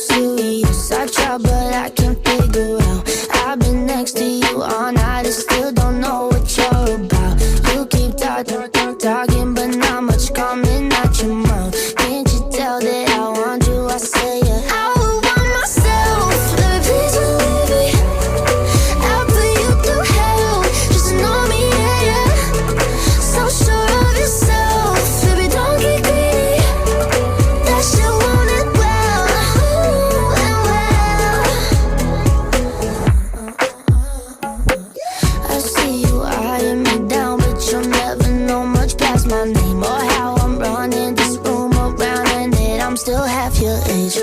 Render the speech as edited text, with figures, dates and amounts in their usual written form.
serious. I try, but I can't figure out. I've been next to you all night and still don't know what you're about. You keep talking, but not much coming out your mouth. Can't you tell that I want you? I say yeah. I would want myself, baby, please believe me. I'll put you through hell, just to know me, yeah, yeah. So sure of yourself, baby, don't get greedy. That shit want it well, ooh, and well. I see you eyeing me down, but you'll never know much past my name or how I'm running this room around, and that I'm still half your age.